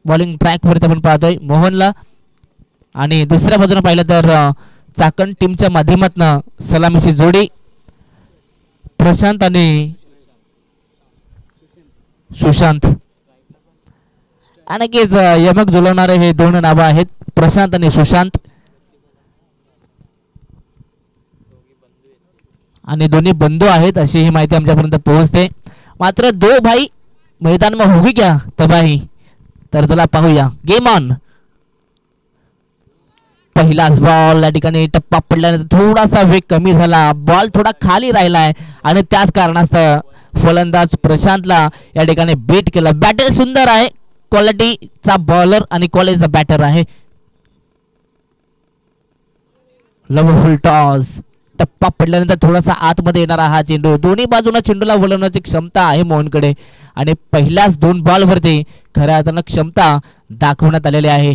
Bowling track वरती आपण पाहतोय मोहनला. आणि दुसऱ्या बाजूने पाहिलं तर चाकण टीमच्या माध्यमातून सलामीची जोडी प्रशांत आणि सुशांत. आणखीच यमक जुळवणारे हे दोन नावं आहेत, प्रशांत आणि सुशांत. आणि दोन्ही बंधू आहेत अशी ही माहिती आमच्यापर्यंत पोहोचते. मात्र दो भाई मैदान में होगी क्या तबाही, तर चला पाहूया. Game on. पहिलाच बॉल या ठिकाणी टप्पा पडल्यानंतर थोडासा वेग कमी झाला, बॉल थोडा खाली राहिलाय आणि त्याच कारणास्तव फलंदाज प्रशांतला या ठिकाणी बीट केलं. बॅटर सुंदर आहे, क्वालिटीचा बॉलर आणि क्वालिटीचा बॅटर आहे. Loveful toss. टप्पा पडल्यानंतर थोडासा आतमध्ये येणारा हा चेंडू, दोन्ही बाजूला चेंडूला वळवण्याची क्षमता आहे मोहनकडे आणि पहिल्याच 2 बॉलवरती खऱ्या अर्थानं क्षमता दाखवण्यात आलेली आहे.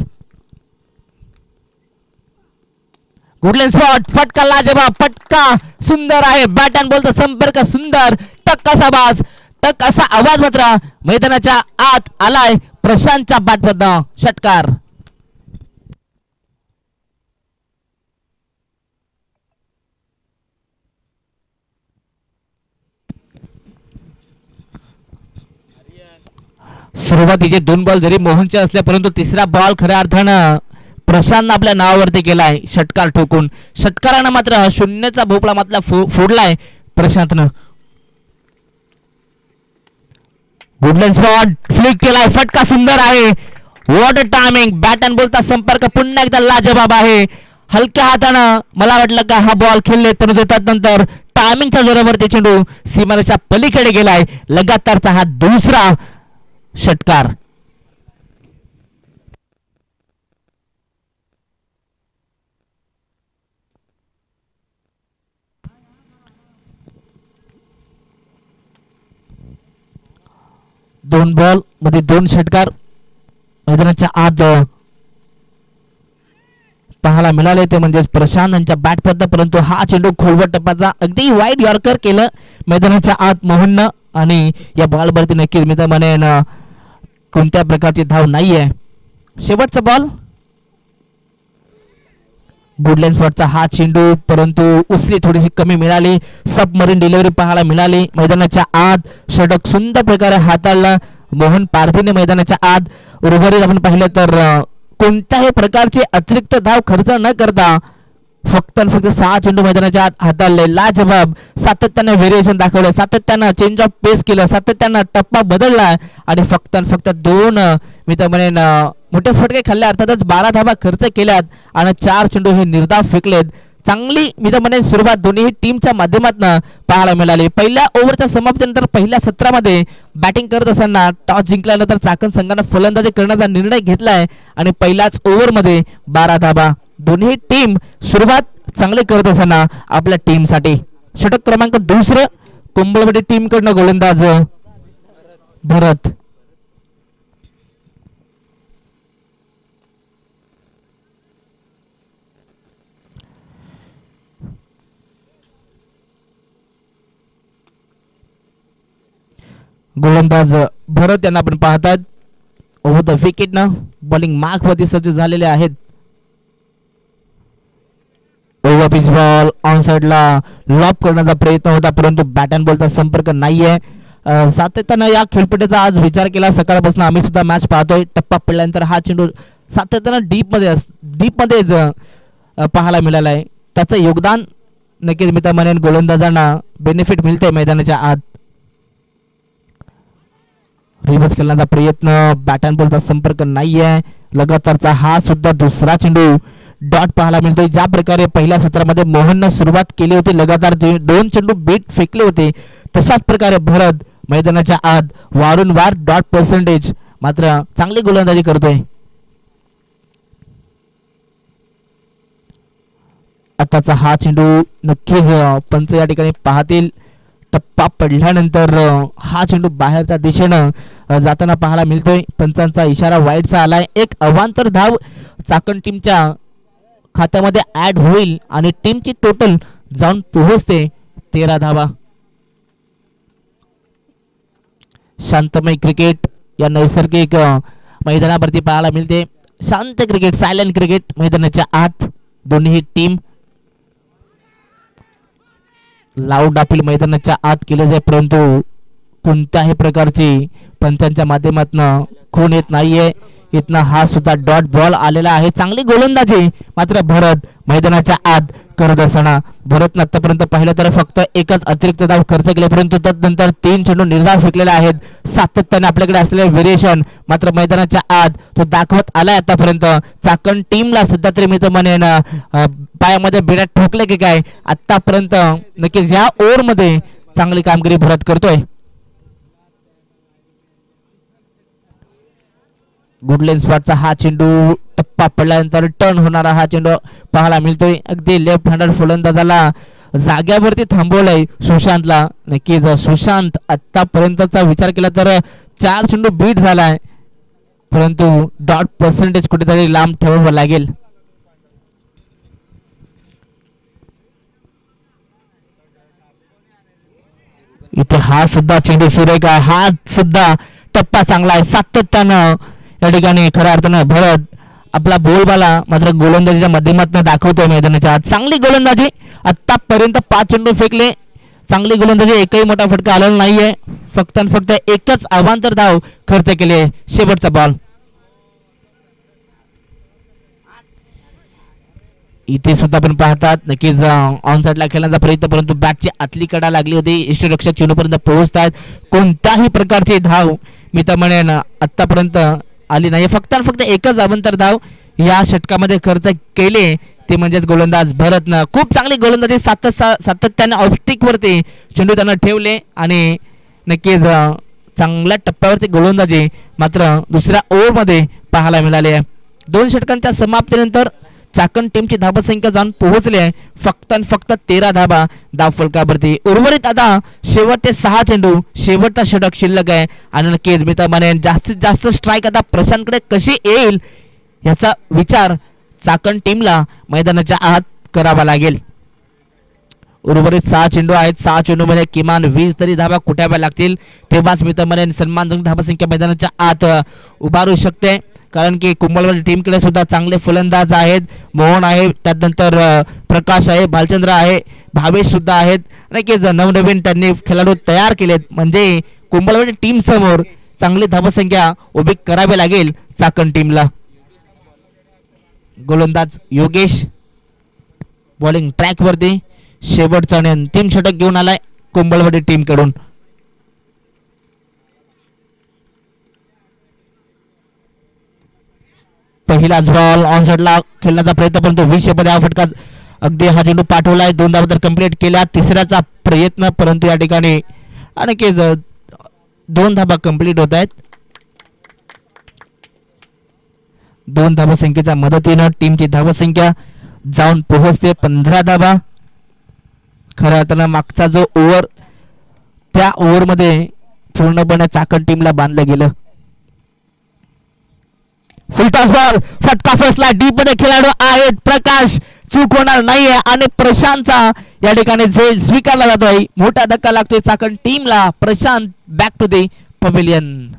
गुडलँड स्पॉट, फटका लाजवाब, फटका सुंदर आहे. बॅट अँड बॉलचा संपर्क सुंदर, टक असा आवाज, टक असा आवाज मात्र मैदानाच्या आत आलाय प्रशांतच्या बॅटमधनं. षटकार. सुरुवातीचे 2 बॉल जरी मोहनचे असले परंतु तिसरा बॉल खऱ्या अर्थानं प्रशांतनं आपल्या नावावरती केलाय षटकार ठोकून. षटकारानं मात्र शून्याचा भोपळा मात्र फोडलाय प्रशांतनं. गुडलँड स्पॉट, फ्लिक केलाय, फटका सुंदर आहे. What a timing. Bat and बॉलचा संपर्क पुन्हा एकदा लाजवाब आहे. हलक्या हातानं मला वाटलं का हा बॉल खेळले परंतु त्यानंतर टायमिंगच्या जोरावरती चेंडू सीमारेषा पलीकडे गेलाय. लगातारचा हा दुसरा षटकार. दोन बॉल मध्ये 2 षटकार मैदानाच्या आत पाहायला मिळाले ते म्हणजे प्रशांत यांच्या बॅटपद्ध. परंतु हा चेंडू खोलवर टप्प्याचा अगदी वाईड यॉर्कर केलं मैदानाच्या आत मोहननं आणि या बॉलवरती नक्कीच मी तर म्हणेन कोणत्या प्रकारची धाव नाहीये. शेवटचा बॉल. गुडलँड स्पॉटचा हा चेंडू परंतु उसळी थोडीशी कमी मिळाली. सबमरीन डिलिव्हरी पाहायला मिळाली मैदानाच्या आत. षटक सुंदर प्रकारे हाताळला मोहन पारधीने मैदानाच्या आत. उर्वरित आपण पाहिलं तर कोणत्याही प्रकारचे अतिरिक्त धाव खर्च न करता फक्त 6 चेंडू मैदानाच्या आत हाताळले. लाजवाब. सातत्याने व्हेरिएशन दाखवलं, सातत्यानं चेंज ऑफ पेस केलं, सातत्यानं टप्पा बदलला आणि फक्त 2 मी तर म्हणेन मोठे फटके खाल्ले, अर्थातच 12 धावा खर्च केल्यात आणि 4 चेंडू हे निर्धाव फेकलेत. चांगली मी तर म्हणेन सुरुवात दोन्ही टीमच्या माध्यमातून पाहायला मिळाली. पहिल्या ओव्हरच्या समाप्तीनंतर पहिल्या सत्रामध्ये बॅटिंग करत असताना टॉस जिंकल्यानंतर चाकण संघानं फलंदाजी करण्याचा निर्णय घेतलाय आणि पहिल्याच ओव्हरमध्ये 12 धावा. दोन्ही टीम सुरुवात चांगली करत असताना आपल्या टीमसाठी षटक क्रमांक 2 कुंभलवाडी टीम कडनं गोलंदाज भरत. गोलंदाज भरत यांना आपण पाहतात ओव्हर द विकेटनं बॉलिंग मार्कवरती सज्ज झालेले आहेत. ओव्हर पिच बॉल ऑन साइडला लॉप करण्याचा प्रयत्न होता परंतु बॅट अँड बॉलचा संपर्क नाहीये. सातत्यानं या खेळपट्टीचा आज विचार केला सकाळपासून आम्ही सुद्धा मॅच पाहतोय. टप्पा पडल्यानंतर हा चेंडू सातत्यानं डीपमध्येच पाहायला मिळाला आहे. त्याचं योगदान नक्कीच मी तर म्हणेन गोलंदाजांना बेनिफिट मिळते मैदानाच्या आत. रिव्हर्स खेळण्याचा प्रयत्न, बॅट अँड बॉलचा संपर्क नाहीये. लगातारचा हा सुद्धा दुसरा चेंडू डॉट पाहायला मिळतोय. ज्या प्रकारे पहिल्या सत्रामध्ये मोहननं सुरुवात केली होती, लगातार 2 चेंडू बीट फेकले होते, तशाच प्रकारे भरत मैदानाच्या आत वारंवार डॉट पर्सेंटेज मात्र चांगली गोलंदाजी करतोय. आताचा हा चेंडू नक्कीच पंच या ठिकाणी पाहतील. टप्पा पडल्यानंतर हा चेंडू बाहेरच्या दिशेनं जाताना पाहायला मिळतोय. पंचांचा इशारा वाईडचा आलाय. एक अवांतर धाव चाकण टीमच्या खात्यामध्ये ऍड होईल आणि टीमची टोटल जाऊन पोहोचते 13 धावा. शांतमय क्रिकेट या नैसर्गिक मैदानावरती पाहायला मिळते. शांत क्रिकेट, सायलेंट क्रिकेट मैदानाच्या आत दोन्ही टीम. लाऊड अपील मैदानाच्या आत केले जाते, परंतु कोणत्याही प्रकारची पंचांच्या माध्यमातून खून येत नाहीये. इथनं हा सुद्धा डॉट बॉल आलेला आहे. चांगली गोलंदाजी मात्र भरत मैदानाच्या आत करत असताना भरतनं आतापर्यंत पाहिलं तर फक्त एकच अतिरिक्त धाव खर्च केले, परंतु तदनंतर 3 चेंडू निर्धाव फेकलेले आहेत. सातत्याने आपल्याकडे असलेले व्हेरिएशन मात्र मैदानाच्या आत तो दाखवत आलाय आतापर्यंत. चाकण टीमला सध्या तरी मी तर म्हणेन पायामध्ये बिड्या ठोकले की काय आतापर्यंत. नक्कीच या ओव्हरमध्ये चांगली कामगिरी भरत करतोय. गुडलेन स्पॉटचा हा चेंडू टप्पा पडल्यानंतर टर्न होणारा हा चेंडू पाहायला मिळतोय. अगदी लेफ्ट हँडर फलंदाजाला जाग्यावरती थांबवलंय सुशांतला. नक्कीच सुशांत आतापर्यंतचा विचार केला तर 4 चेंडू बीट झालाय, परंतु डॉट पर्सेंटेज कुठेतरी लांब ठेवावं लागेल. इथे हा सुद्धा चेंडू सुरेख आहे. हा सुद्धा टप्पा चांगला आहे. सातत्यानं या ठिकाणी खऱ्या अर्थानं भरत आपला बोलबाला मात्र गोलंदाजीच्या माध्यमातून दाखवतोय मैदानाच्या आत. चांगली गोलंदाजी आतापर्यंत 5 चेंडू फेकले. चांगली गोलंदाजी, एकही मोठा फटका आलेला नाहीये. फक्त आणि फक्त एकच अवांतर धाव खर्च केले. शेवटचा बॉल. इथे सुद्धा आपण पाहतात नक्कीच ऑन साइडला खेळण्याचा प्रयत्न, परंतु बॅटची आतली कडा लागली होती. इष्टरक्षक चेंडूपर्यंत पोहोचतात. कोणत्याही प्रकारची धाव मी तर म्हणेन आतापर्यंत आली नाही. फक्त आणि फक्त एकच अवांतर धाव या षटकामध्ये खर्च केले, ते म्हणजेच गोलंदाज भरतनं. खूप चांगली गोलंदाजी, सातत्याने ऑफस्टिक वरती चेंडू त्यांना ठेवले आणि नक्कीच चांगल्या टप्प्यावरती गोलंदाजी मात्र दुसऱ्या ओव्हरमध्ये पाहायला मिळाली आहे. 2 षटकांच्या समाप्तीनंतर चाकण टीमची धावसंख्या जाऊन पोहोचली आहे फक्त आणि फक्त 13 धाबा धावफलकावरती. उर्वरित आता शेवटचे 6 चेंडू, शेवटचा षटक शिल्लक आहे आणि नक्कीच मी तर म्हणेन जास्तीत जास्त स्ट्राईक आता प्रशांतकडे कशी येईल याचा विचार चाकण टीमला मैदानाच्या आत करावा लागेल. उर्वरित 6 चेंडू आहेत. 6 चेंडूमध्ये किमान 20 तरी धाबा कुठाव्या लागतील, तेव्हाच मी तर म्हणेन सन्मानजनक धावसंख्या मैदानाच्या आत उभारू शकते. कारण की कुंभलवाडी टीमकडे सुद्धा चांगले फलंदाज आहेत. मोहन आहे, त्यानंतर प्रकाश आहे, भालचंद्र आहे, भावेश सुद्धा आहेत. नक्कीच नवनवीन त्यांनी खेळाडू तयार केलेत, म्हणजे कुंभलवाडी टीम समोर चांगली धावसंख्या उभी करावी लागेल चाकण टीमला. गोलंदाज योगेश बॉलिंग ट्रॅक वरती शेवटचा आणि अंतिम षटक घेऊन आलाय कुंभलवाडी टीम कडून. पहिलाच बॉल ऑन साइडला खेळण्याचा प्रयत्न, परंतु 20 मध्ये हा फटका अगदी हा चेंडू पाठवलाय. 2 धावा तर कंप्लीट केल्या. तिसऱ्याचा प्रयत्न, परंतु या ठिकाणी आणखी 2 धावा कंप्लीट होत आहेत. 2 धावसंख्येच्या मदतीनं टीमची धावसंख्या जाऊन पोहोचते 15 धावा. खऱ्या अर्थानं मागचा जो ओव्हर, त्या ओव्हरमध्ये पूर्णपणे चाकण टीमला बांधलं गेलं. फुलटॉस बॉल, फटका फसला. डीप मध्ये खेळाडू आहेत. प्रकाश चूक होणार नाहीये आणि प्रशांतचा या ठिकाणी झेल स्वीकारला जातोय. मोठा धक्का लागतोय चाकण टीमला. Prashant back to the pavilion.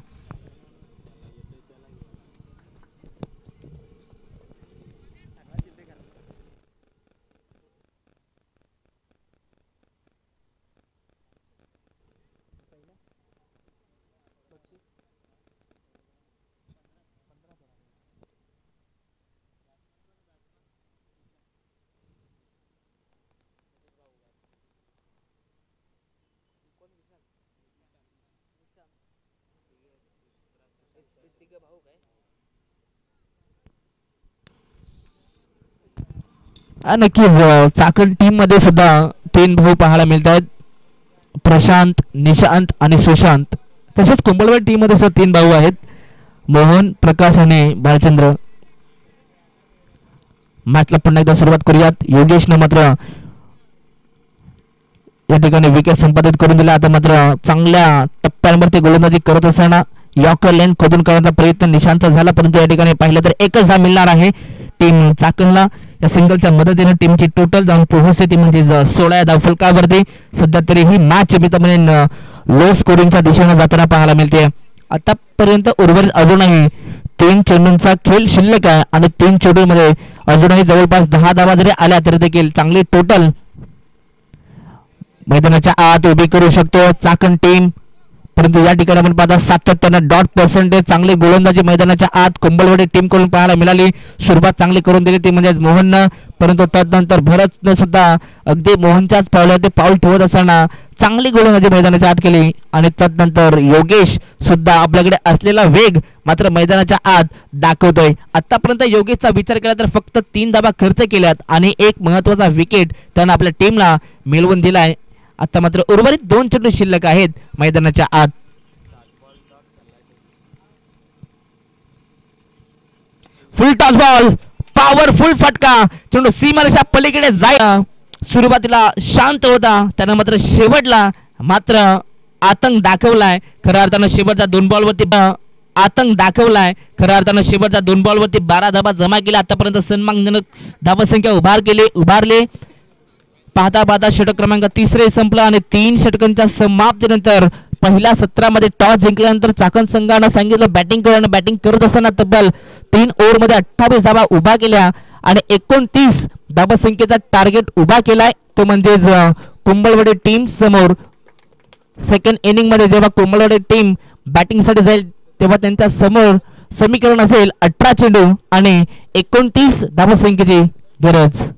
नक्कीच चाकण टीम मध्ये सुद्धा 3 भाऊ पाहायला मिळत आहेत. प्रशांत, निशांत आणि सुशांत. तसेच कुंभलवाडी टीम मध्ये सुद्धा 3 भाऊ आहेत, मोहन, प्रकाश आणि भालचंद्र. मॅचला पुन्हा एकदा सुरुवात करूयात. योगेशनं मात्र या ठिकाणी विकेट संपादित करून दिला. आता मात्र चांगल्या टप्प्यांवरती गोलंदाजी करत असताना यॉर्कर लेन खोदून करण्याचा प्रयत्न निशांतचा झाला, परंतु या ठिकाणी पाहिलं तर एकच धाव मिळणार आहे टीम चाकणला. या सिंगलच्या मदतीने टीमची टोटल जाऊन पोहोचते ती म्हणजे 16 धावफलकावरती. सध्या तरी ही मॅच मी लो स्कोरिंगच्या दिशेने जाताना पाहायला मिळते. आतापर्यंत उर्वरित अजूनही 3 चेंडूंचा खेळ शिल्लक आहे आणि 3 चेंडूंमध्ये अजूनही जवळपास 10 धावा जरी आल्या तरी देखील चांगली टोटल मैदानाच्या आत उभी करू शकतो चाकण टीम. परंतु या ठिकाणी आपण पाहता सातत्यानं डॉट पर्सेंटेज चांगली गोलंदाजी मैदानाच्या आत कुंभलवाडी टीम कडून पाहायला मिळाली. सुरुवात चांगली करून दिली ती म्हणजे मोहननं, परंतु त्यानंतर भरतनं सुद्धा अगदी मोहनच्याच पावलावर पाऊल ठेवत असताना चांगली गोलंदाजी मैदानाच्या आत केली आणि त्यानंतर योगेश सुद्धा आपल्याकडे असलेला वेग मात्र मैदानाच्या आत दाखवतोय. आतापर्यंत योगेशचा विचार केला तर फक्त 3 धावा खर्च केल्यात आणि एक महत्वाचा विकेट त्यानं आपल्या टीमला मिळवून दिलाय. आता मात्र उर्वरित 2 चेंडू शिल्लक आहेत मैदानाच्या आत. फुल टॉस बॉल, पॉवरफुल फटका, चेंडू सीमारेषा पलीकडे जाय. सुरुवातीला शांत होता त्यानं मात्र शेवटला मात्र आतंक दाखवलाय. खऱ्या अर्थानं शेवटच्या 2 बॉलवरती आतंक दाखवलाय. खऱ्या अर्थानं शेवटच्या 2 बॉलवरती 12 धावा जमा केल्या. आतापर्यंत सन्मानजनक धावसंख्या उभारले. पाहता पाहता षटक क्रमांक 3 संपला आणि 3 षटकांच्या समाप्तीनंतर पहिल्या सत्रामध्ये टॉस जिंकल्यानंतर चाकण संघानं सांगितलं बॅटिंग करणं. बॅटिंग करत असताना तब्बल 3 ओव्हरमध्ये 28 धावा उभा केल्या आणि 29 धावसंख्येचा टार्गेट उभा केलाय. तो म्हणजेच कुंभलवाडी टीम समोर सेकंड इनिंग मध्ये जेव्हा कुंभलवाडी टीम बॅटिंगसाठी जाईल तेव्हा त्यांच्या समोर समीकरण असेल 18 चेंडू आणि 29 धावसंख्येची गरज.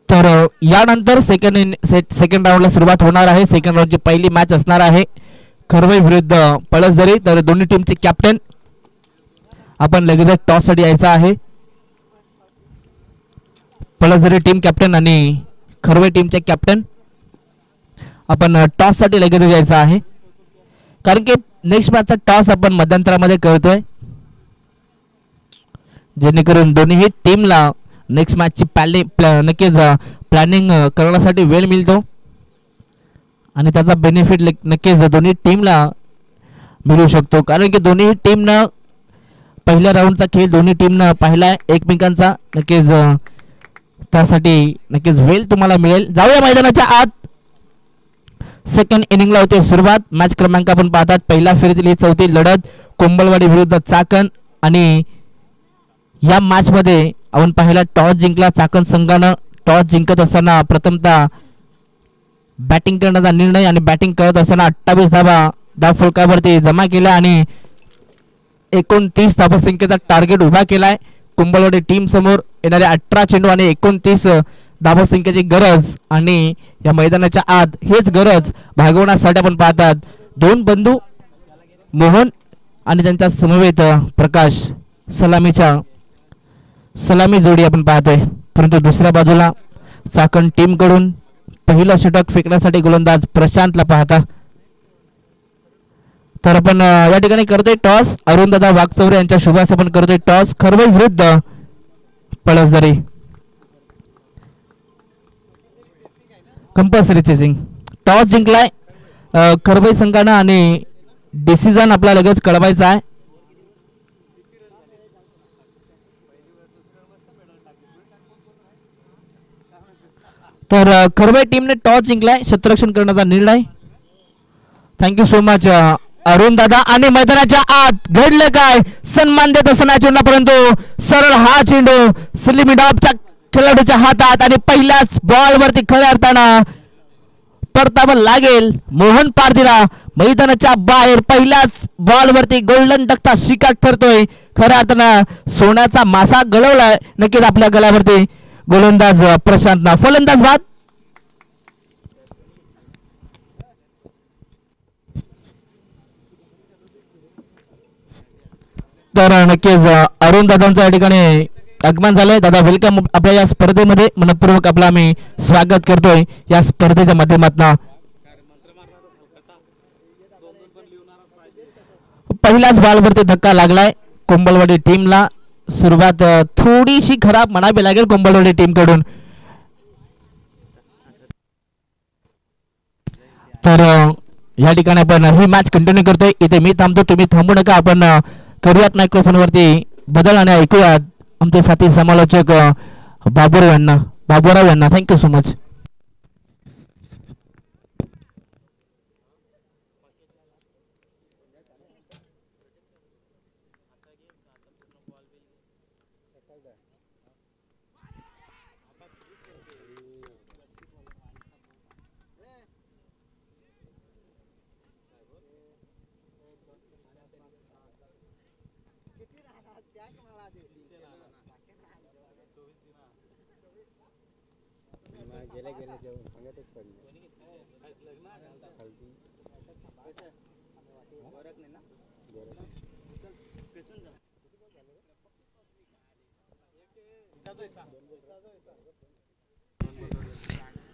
तर यानंतर सेकंड राऊंडला सुरुवात होणार आहे. सेकंड राऊंडची पहिली मॅच असणार आहे खरवई विरुद्ध पळसदरी. तर दोन्ही टीमचे कॅप्टन आपण लगेच टॉस साठी यायचं आहे. पळसदरी टीम कॅप्टन आणि खरवई टीमचे कॅप्टन आपण टॉस साठी लगेच यायचं आहे कारण की नेक्स्ट मॅचचा टॉस आपण मध्यंतरामध्ये करतोय जेणेकरून दोन्ही टीमला नेक्स्ट मॅचची नक्कीच प्लॅनिंग करण्यासाठी वेळ मिळतो आणि त्याचा बेनिफिट नक्कीच दोन्ही टीमला मिळू शकतो कारण की दोन्ही टीमनं पहिल्या राऊंडचा खेळ दोन्ही टीमनं पाहिला एकमेकांचा. नक्कीच त्यासाठी नक्कीच वेळ तुम्हाला मिळेल. जाऊया मैदानाच्या आत. सेकंड इनिंगला होते सुरुवात. मॅच क्रमांक आपण पाहतात पहिल्या फेरीतील ही चौथी लढत कुंभलवाडी विरुद्ध चाकण आणि या मॅच मध्ये आपण पाहिला टॉस जिंकला चाकण संघानं. टॉस जिंकत असताना प्रथमतः बॅटिंग करण्याचा निर्णय आणि बॅटिंग करत असताना 28 धाव फलकावरती जमा केल्या आणि 29 धावसंख्येचा टार्गेट उभा केलाय. कुंभलवाडी टीम समोर येणारे 18 चेंडू आणि 29 धावसंख्येची गरज आणि या मैदानाच्या आत हेच गरज भागवण्यासाठी आपण पाहतात दोन बंधू मोहन आणि त्यांच्या समवेत प्रकाश सलामी जोडी आपण पाहतोय. परंतु दुसऱ्या बाजूला चाकण टीम कडून पहिला षटक फेकण्यासाठी गोलंदाज प्रशांतला पाहता. तर आपण या ठिकाणी करतोय टॉस. अरुणदादा वाघचौरे यांच्या शुभास आपण करतोय टॉस. खरवई विरुद्ध पळसदरी. Compulsory chasing. टॉस जिंकलाय खरवई संघानं आणि डिसिजन आपला लगेच कळवायचा आहे. तर खरवई टीमने टॉस जिंकलाय. क्षेत्ररक्षण करण्याचा निर्णय. थँक्यू सो मच अरुण दादा. आणि मैदानाच्या आत घडलं काय सन्मान देत असताना चेंडू परंतु सरळ हा चेंडू स्लिमी डॉपच्या खेळाडूच्या हातात आणि पहिल्याच बॉल वरती खऱ्या अर्थानं परतावा लागेल मोहन पारधीला. मैदानाच्या बाहेर पहिल्याच बॉलवरती गोल्डन डकचा शिकार ठरतोय. खऱ्या अर्थानं सोन्याचा मासा गळवलाय नक्कीच आपल्या गळ्यावरती गोलंदाज प्रशांतनं. फलंदाज बाद. तर नक्कीच अरुण दादांचं या ठिकाणी आगमन झालंय. दादा वेलकम आपल्या या स्पर्धेमध्ये. मनपूर्वक आपलं आम्ही स्वागत करतोय या स्पर्धेच्या माध्यमातून. पहिल्याच बॉलवरती धक्का लागलाय कोंबलवाडी टीमला. सुरुवात थोडीशी खराब म्हणावी लागेल कोंबलवाडी टीम कडून. तर या ठिकाणी आपण ही मॅच कंटिन्यू करतोय. इथे मी थांबतो, तुम्ही थांबू नका. आपण करूयात मायक्रोफोन वरती बदल आणि ऐकूयात आमचे साथी समालोचक बाबूराव यांना. Thank you so much.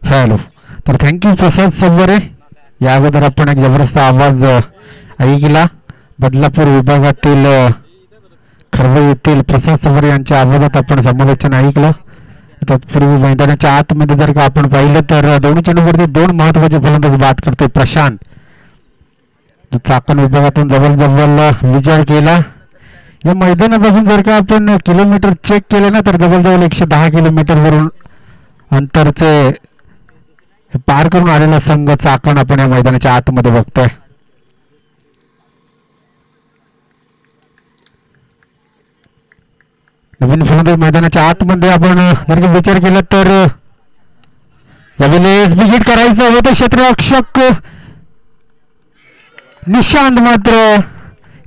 हॅलो. तर थँक्यू प्रसाद सबवरे. या अगोदर आपण एक जबरदस्त आवाज ऐकला. बदलापूर विभागातील खरवई येथील प्रसाद सबवरे यांच्या आवाजात आपण समालोचन ऐकलं. तत्पूर्वी मैदानाच्या आतमध्ये जर का आपण पाहिलं तर दोन्ही चेंडूवरती दोन महत्वाचे फलंदाज बाद करतोय प्रशांत. चाकण विभागातून जवळ विचार केला. या मैदानापासून जर का आपण किलोमीटर चेक केले ना तर जवळजवळ 110 किलोमीटर वरून अंतरचे पार करून आलेला संघ चाकण आपण या मैदानाच्या आतमध्ये बघतोय. नवीन फलंदाज मैदानाच्या आतमध्ये आपण जर का विचार केला तर यावेळेस विकेट करायचं होतं क्षेत्ररक्षक निशांत, मात्र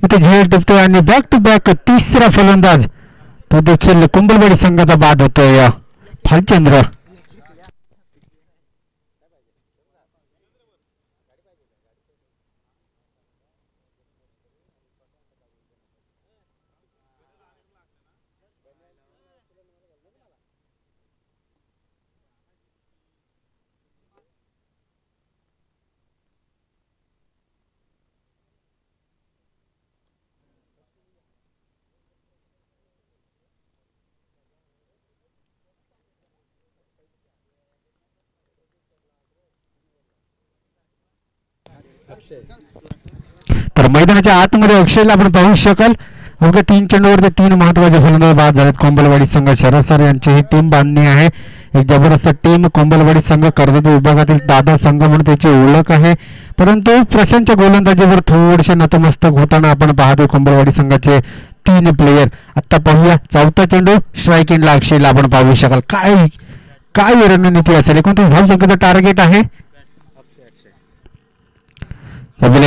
इथे झेल टिपतोय आणि बॅक टू बॅक तिसरा फलंदाज तो देखील कुंभलवाडी संघाचा बाद होतोय भालचंद्र. तर मैदानाच्या आतमध्ये अक्षयला आपण पाहू शकाल. अवघ्या 3 चेंडूवरती 3 महत्वाचे फलंदाज बाद झालेत. कोंबलवाडी संघ शरद सर यांची ही टीम बांधणी आहे. एक जबरदस्त टीम कोंबलवाडी संघ कर्जत विभागातील दादा संघ म्हणून त्याची ओळख आहे. परंतु प्रशांतच्या गोलंदाजीवर थोडेसे नतमस्तक होताना आपण पाहतो कोंबलवाडी संघाचे 3 प्लेयर. आता पाहूया चौथा चेंडू स्ट्राईक एंडला अक्षयला आपण पाहू शकाल. काय रणनीती असेल. 29 धावसंख्येचं टार्गेट आहे.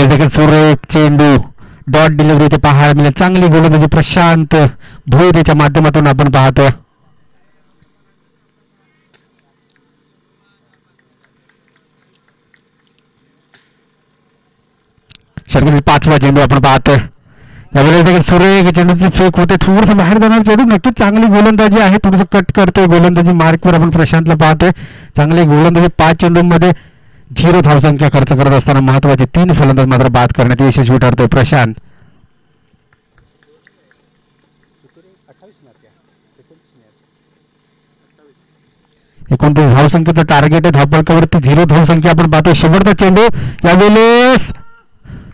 देखील सुरेख चेंडू डॉट डिलिव्हरी ते पाहायला मिळेल. चांगली गोलंदाजी प्रशांत भोईरेच्या माध्यमातून आपण पाहतोय. षटकातील 5वा चेंडू आपण पाहतोय. यावेळेस देखील सुरेख चेंडूचे फेक होते. थोडस बाहेर जाणार चेंडू. नक्कीच चांगली गोलंदाजी आहे. थोडस कट करतोय गोलंदाजी मार्कवर आपण प्रशांतला पाहतोय. चांगली गोलंदाजी 5 चेंडूंमध्ये 0 धावसंख्या खर्च करत असताना महत्वाचे 3 फलंदाज मात्र बाद करण्यात यशस्वी ठरतोय प्रशांत. 29 धावसंख्येचं टार्गेट आहे. धावफलकावरती 0 धावसंख्या आपण पाहतोय. शेवटचा चेंडू यावेळेस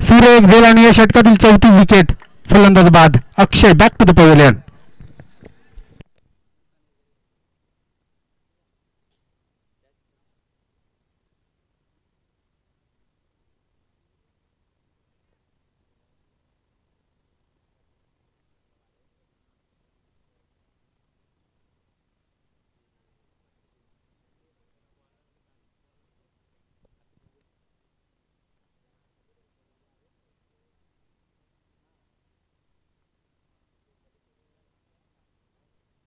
सुरेख झेल आणि या षटकातील 4थी विकेट. फलंदाज बाद. अक्षय बॅक टू द पवेलियन.